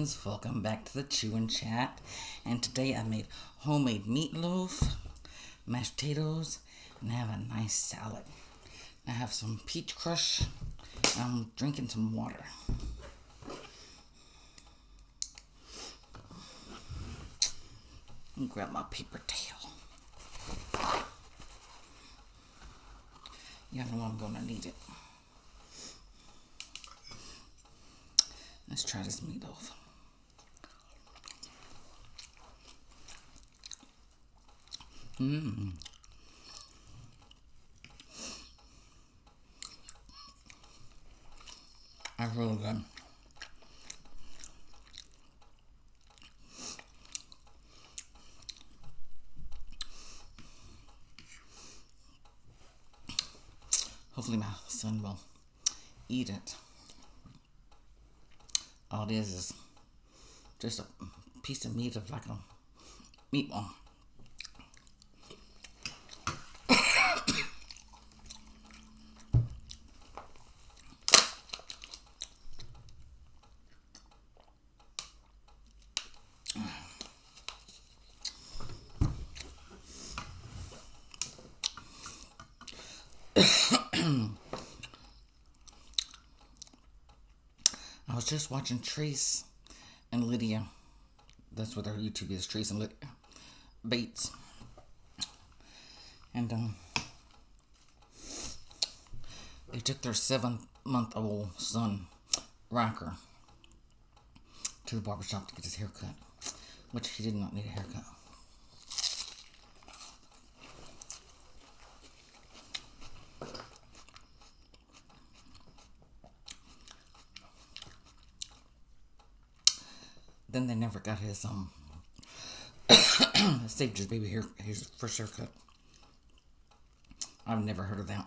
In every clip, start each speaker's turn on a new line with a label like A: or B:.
A: friends, welcome back to the Chew&Chat. And today I made homemade meatloaf, mashed potatoes, and I have a nice salad. I have some peach crush, and I'm drinking some water. And grab my paper towel. Yeah, I know I'm gonna need it. Let's try this meatloaf. That's really good. Hopefully my son will eat it. All it is just a piece of meat of like a meatball. I was just watching Trace and Lydia. That's what their YouTube is, Trace and Lydia Bates. And they took their 7-month-old son, Rocker, to the barbershop to get his hair cut, which he did not need a haircut. Then they never got his saved his baby hair, his first haircut. I've never heard of that.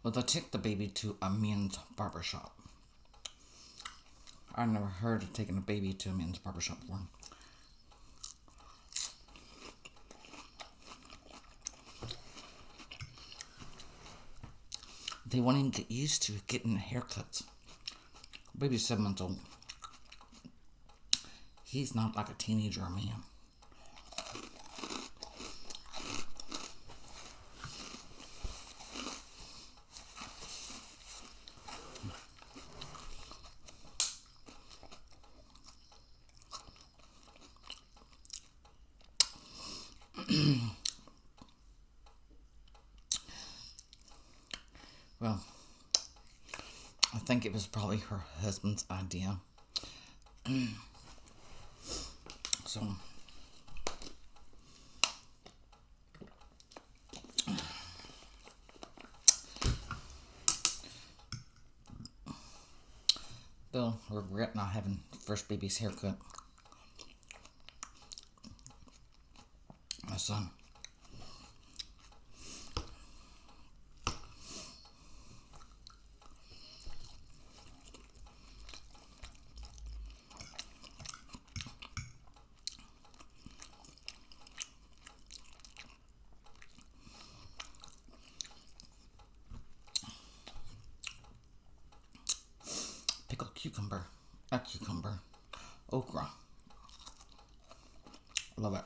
A: Well, they took the baby to a men's barbershop. I never heard of taking a baby to a men's barbershop before. They want him to get used to getting haircuts. Baby's 7 months old. He's not like a teenager or a man. Well, I think it was probably her husband's idea. So, they'll regret not having first baby's haircut. My son. Pickled cucumber, okra. Love it.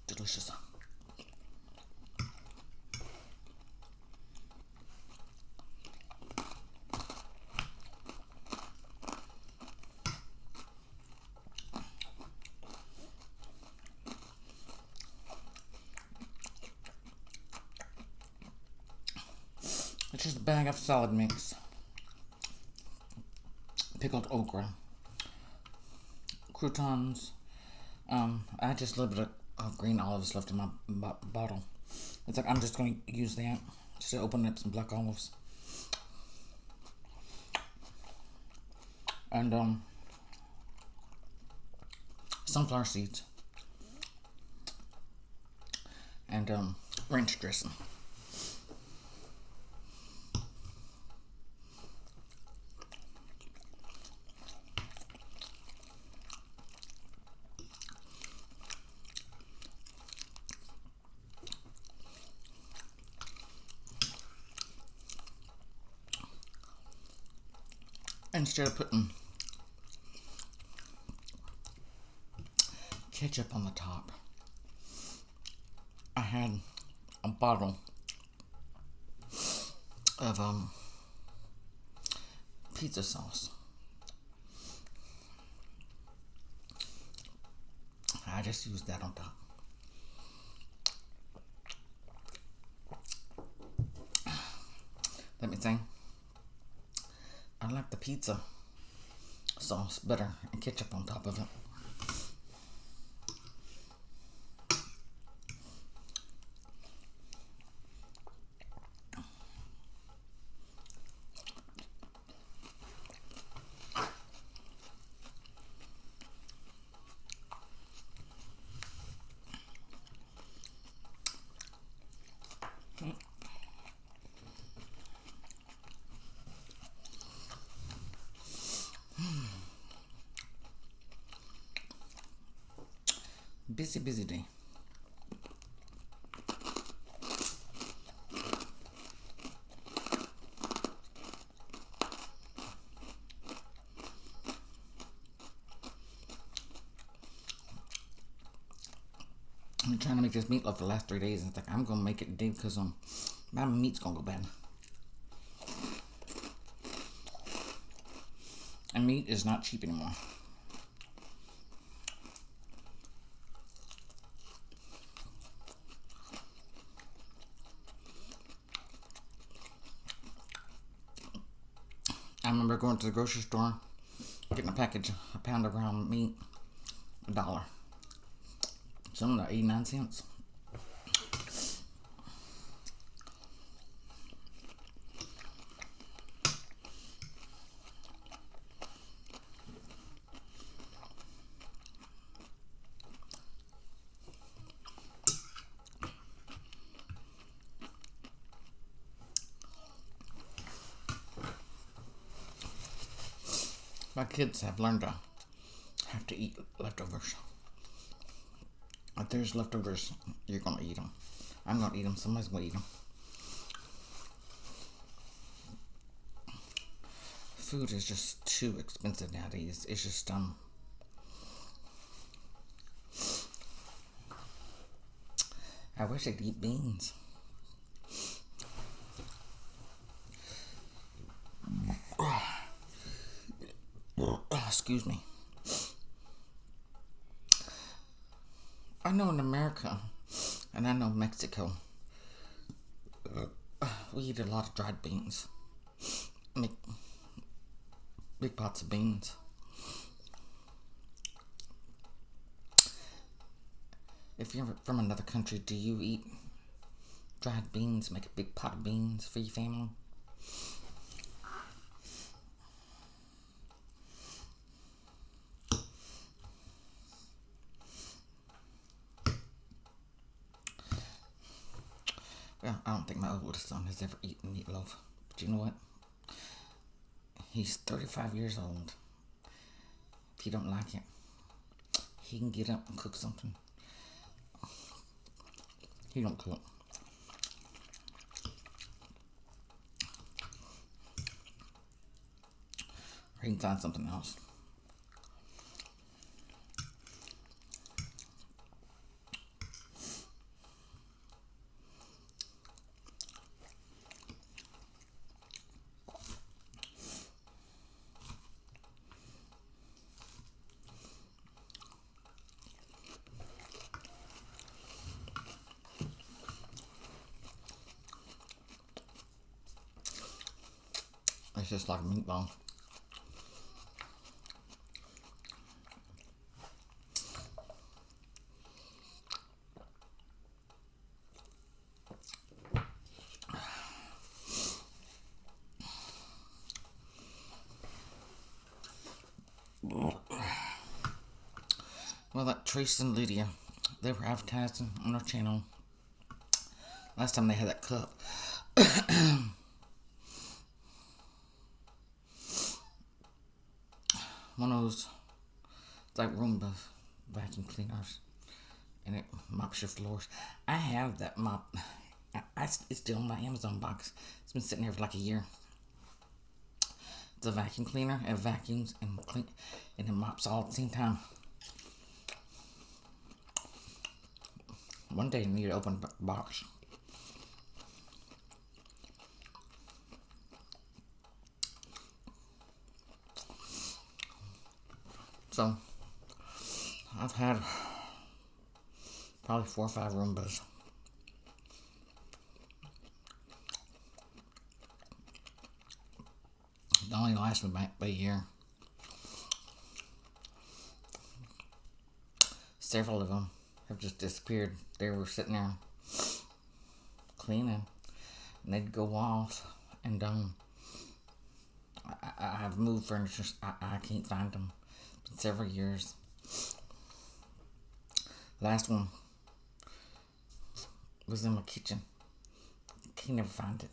A: Delicious. just a bag of salad mix, pickled okra, croutons. I had just a little bit of green olives left in my bottle. It's like I'm just going to use that just to open up some black olives. And sunflower seeds. And ranch dressing. Instead of putting ketchup on the top, I had a bottle of pizza sauce. I just used that on top. Let me think. I like the pizza sauce better and ketchup on top of it. Busy day. I've been trying to make this meatloaf for the last 3 days, and it's like I'm gonna make it today because my meat's gonna go bad. And meat is not cheap anymore. I remember going to the grocery store, getting a pound of ground meat, $1. Some of the 89 cents. My kids have learned to have to eat leftovers. If there's leftovers, you're gonna eat them. I'm gonna eat them. Somebody's gonna eat them. Food is just too expensive nowadays. It's just I wish I'd eat beans. Excuse me. I know in America, and I know Mexico, we eat a lot of dried beans. Make big pots of beans. If you're from another country, do you eat dried beans? Make a big pot of beans for your family? Well, I don't think my oldest son has ever eaten meatloaf. But you know what? He's 35 years old. If he don't like it, he can get up and cook something. He don't cook. Or he can find something else. It's just like a meatball. Well, that Trace and Lydia, they were advertising on our channel. Last time they had that cup. One of those, it's like Roomba vacuum cleaners. And it mops your floors. I have that mop. It's still in my Amazon box. It's been sitting here for like a year. It's a vacuum cleaner. It vacuums and it mops all at the same time. One day I need to open the box. So, I've had probably 4 or 5 Roombas. It only lasts me about a year. Several of them have just disappeared. They were sitting there cleaning, and they'd go off, and I've moved furniture. I can't find them. It's been several years. Last one was in my kitchen. Can't never find it.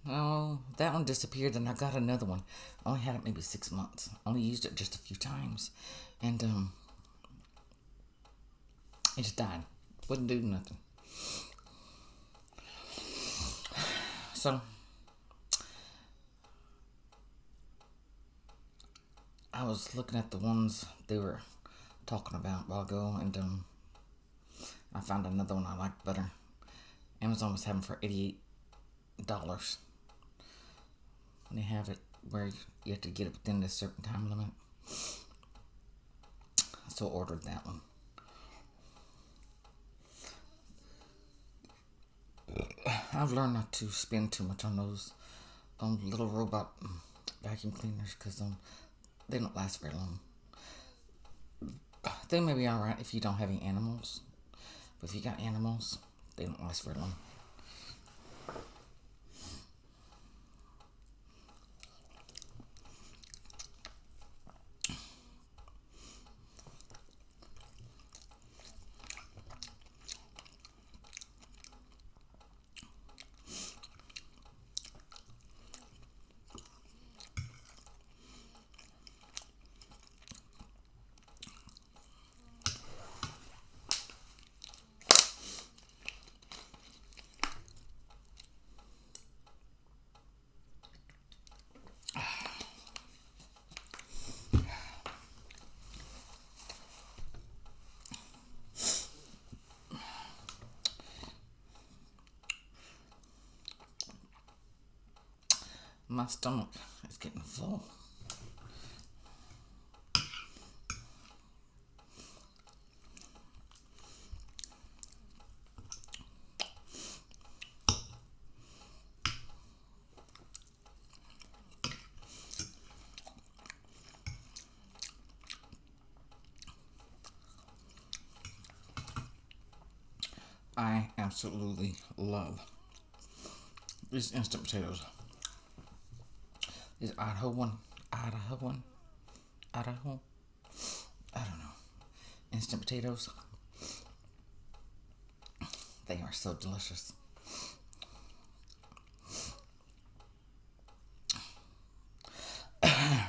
A: Oh, that one disappeared, and I got another one. I only had it maybe 6 months. Only used it just a few times, and it just died. Wouldn't do nothing. So I was looking at the ones they were talking about a while ago, and I found another one I liked better. Amazon was having for $88. They have it where you have to get it within a certain time limit. So I ordered that one. I've learned not to spend too much on those little robot vacuum cleaners because they don't last very long. They may be alright if you don't have any animals, but if you got animals, they don't last very long. My stomach is getting full. I absolutely love these instant potatoes. These Idaho, I don't know, instant potatoes. They are so delicious. I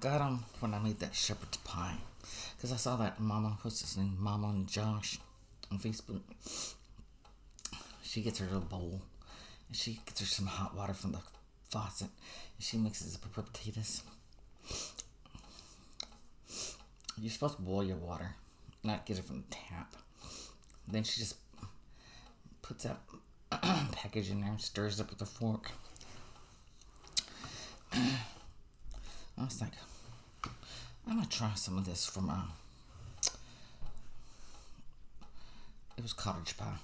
A: got them when I made that shepherd's pie. Because I saw that Mama, what's his name? Mama and Josh on Facebook. She gets her little bowl. And she gets her some hot water from the faucet. And she mixes up her potatoes. You're supposed to boil your water, not get it from the tap. Then she just puts that package in there and stirs it up with a fork. I was like, I'm gonna try some of this from it was cottage pie.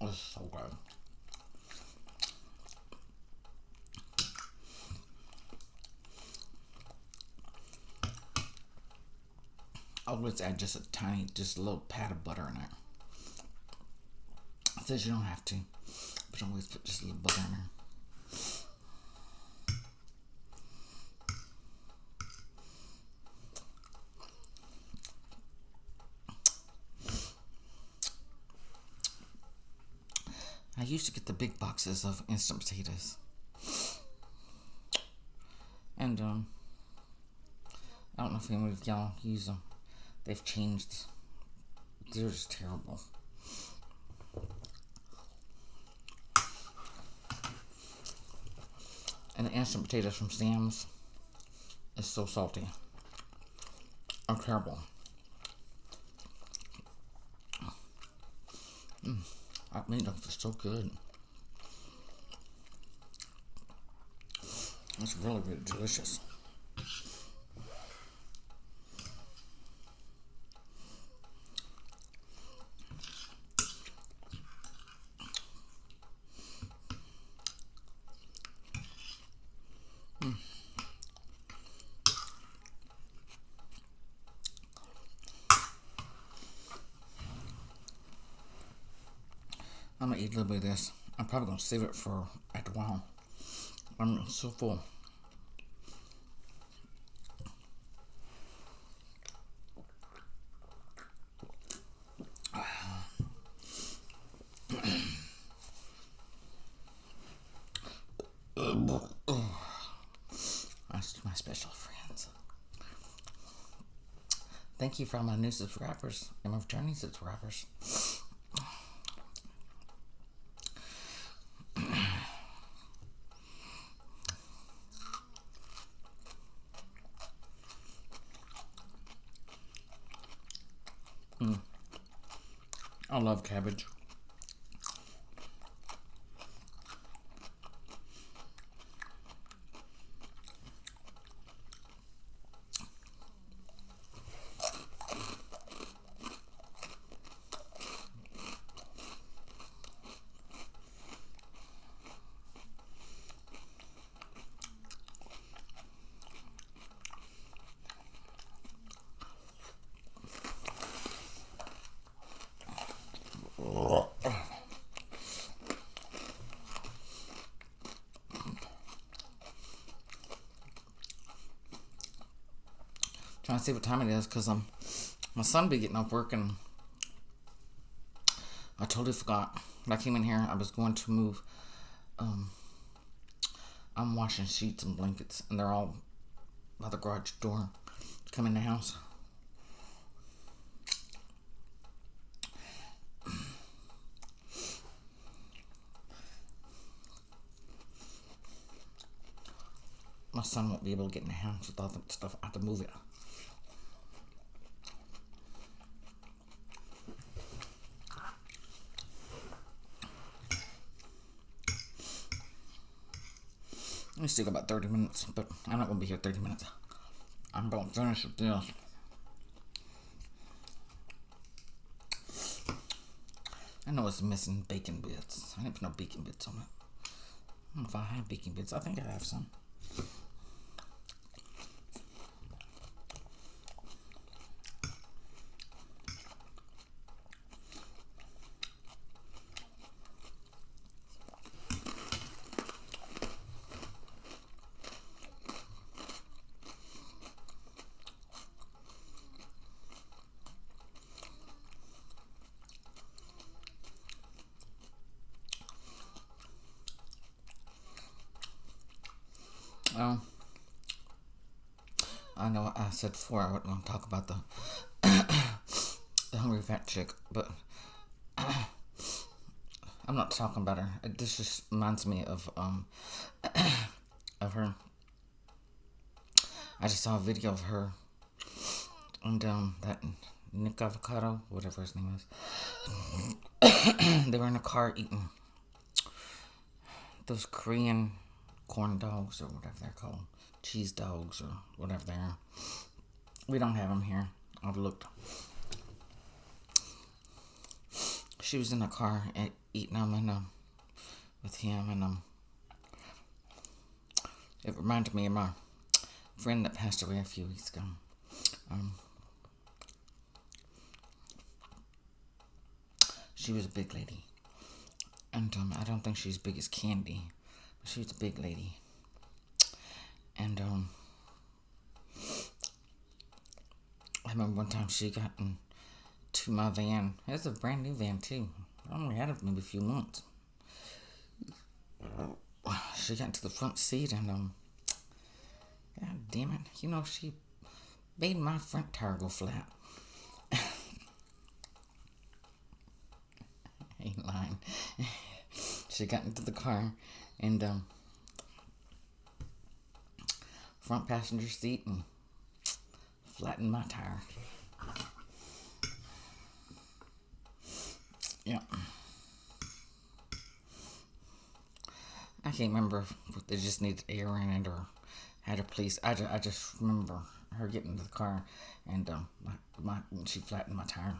A: It was so good. I always add just a little pat of butter in there. It says you don't have to, but I always put just a little butter in there. I used to get the big boxes of instant potatoes. And, I don't know if any of y'all use them. They've changed. They're just terrible. And the instant potatoes from Sam's is so salty. Are terrible. That meatloaf is so good. It's really, really delicious. I'm gonna eat a little bit of this. I'm probably gonna save it for after a while. I'm so full. That's my special friends. Thank you for all my new subscribers and my returning subscribers. I love cabbage. Trying to see what time it is because my son be getting off work and I totally forgot. When I came in here, I was going to move. I'm washing sheets and blankets, and they're all by the garage door to come in the house. My son won't be able to get in the house with all the stuff. I have to move it. We still got about 30 minutes, but I'm not going to be here 30 minutes. I'm going to finish with this. I know it's missing bacon bits. I didn't put no bacon bits on it. I don't know if I have bacon bits. I think I have some. Well, I know I said before I wasn't going to talk about the hungry fat chick, but I'm not talking about her. This just reminds me of her. I just saw a video of her and that Nick Avocado, whatever his name is. They were in a car eating those Korean corn dogs or whatever they're called, cheese dogs or whatever they are. We don't have them here. I've looked. She was in the car eating them with him, and it reminded me of my friend that passed away a few weeks ago. She was a big lady, and I don't think she's big as Candy, but she was a big lady, and I remember one time she got into my van. It's a brand new van too. I only had it maybe a few months. She got into the front seat and God damn it, she made my front tire go flat. Ain't lying. She got into the car and front passenger seat and flattened my tire. Yeah. I can't remember if they just needed air in it or had a police. I just remember her getting into the car and she flattened my tire.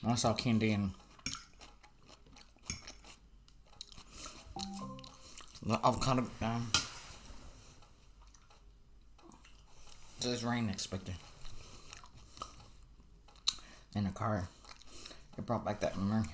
A: I saw Candy and the avocado. There's rain expected in the car. It brought back that memory.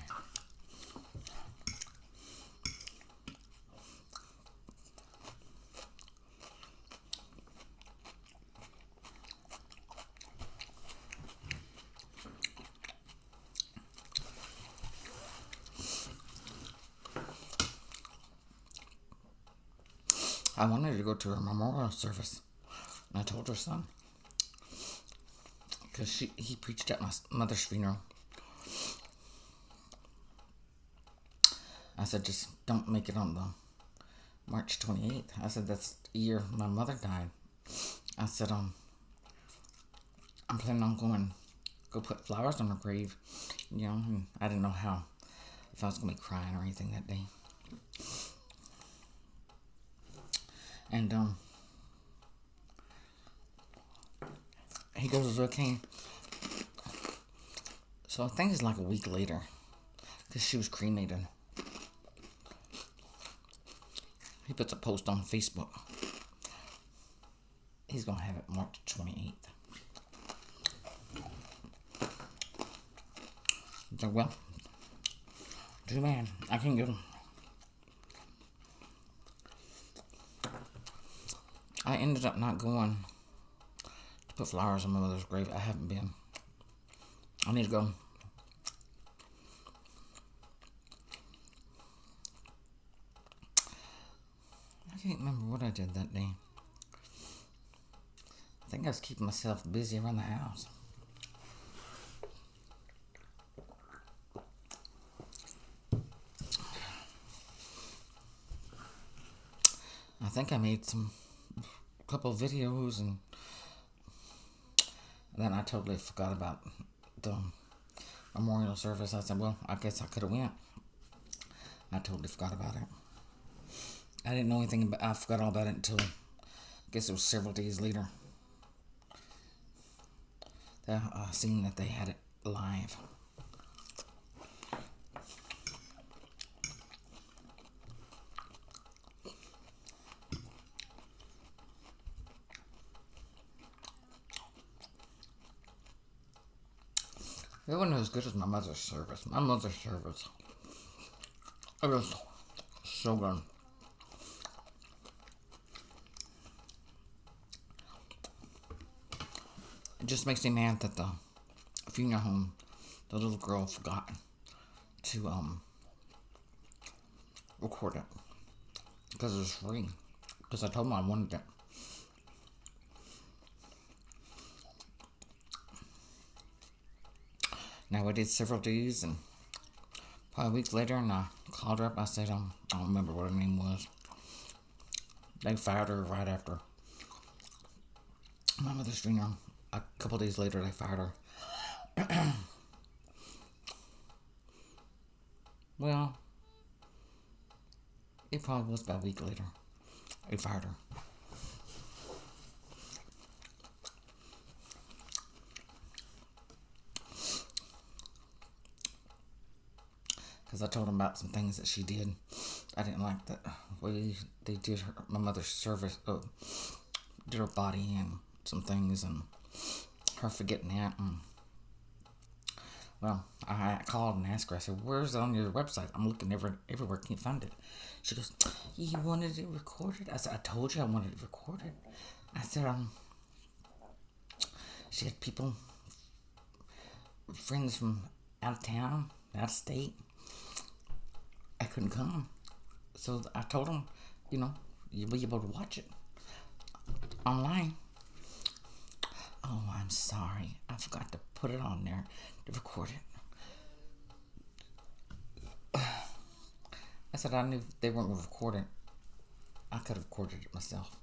A: I wanted to go to her memorial service, and I told her son, because he preached at my mother's funeral. I said, just don't make it on the March 28th. I said, that's the year my mother died. I said, I'm planning on go put flowers on her grave, and I didn't know if I was going to be crying or anything that day. And he goes, okay. So I think it's like a week later, because she was cremated. He puts a post on Facebook. He's going to have it March 28th. He's like, well, too bad. I can't go. I ended up not going to put flowers on my mother's grave. I haven't been. I need to go. I can't remember what I did that day. I think I was keeping myself busy around the house. I think I made a couple of videos and then I totally forgot about the memorial service. I said, well, I guess I could have went. I totally forgot about it. I didn't know anything about I forgot all about it until I guess it was several days later. I seen that they had it live. It wasn't as good as my mother's service. My mother's service, it was so good. It just makes me mad that the funeral home, the little girl forgot to record it because it was free. Because I told them I wanted it. Now I did several days, and probably a week later, and I called her up. I said, I don't remember what her name was. They fired her right after my mother's funeral. A couple days later, they fired her. Well, it probably was about a week later. They fired her. Because I told them about some things that she did. I didn't like that way they did her, my mother's service, did her body and some things, and her forgetting that. And, well, I called and asked her. I said, "Where's it on your website? I'm looking everywhere. Can't find it." She goes, "You wanted it recorded?" I said, "I told you I wanted it recorded." I said, she had people, friends from out of town, out of state. I couldn't come. So I told them, you'll be able to watch it online. "Oh, I'm sorry. I forgot to put it on there to record it." I said I knew they weren't recording. I could have recorded it myself.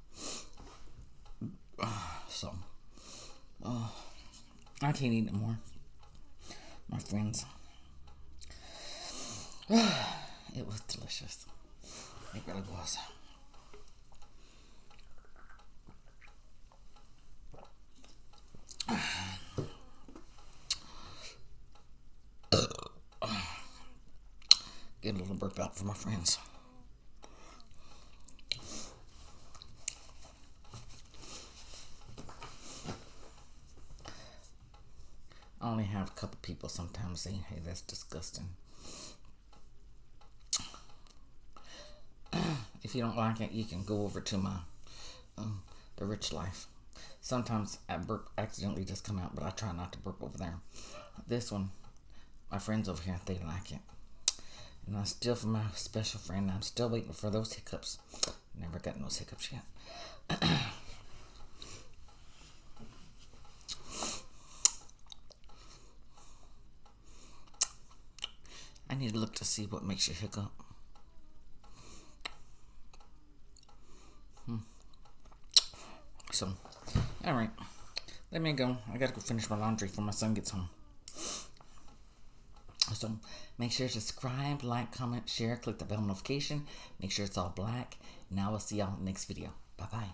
A: So, I can't eat anymore. My friends. It was delicious. It really was. Get a little burp out for my friends. I only have a couple people sometimes say, "Hey, that's disgusting." If you don't like it, you can go over to my The Rich Life. Sometimes I burp accidentally just come out, but I try not to burp over there. This one, my friends over here, they like it. And I'm still, for my special friend, I'm still waiting for those hiccups. Never gotten those hiccups yet. I need to look to see what makes you hiccup. So, alright. Let me go. I gotta go finish my laundry before my son gets home. So, make sure to subscribe, like, comment, share, click the bell notification. Make sure it's all black. Now we'll see y'all next video. Bye-bye.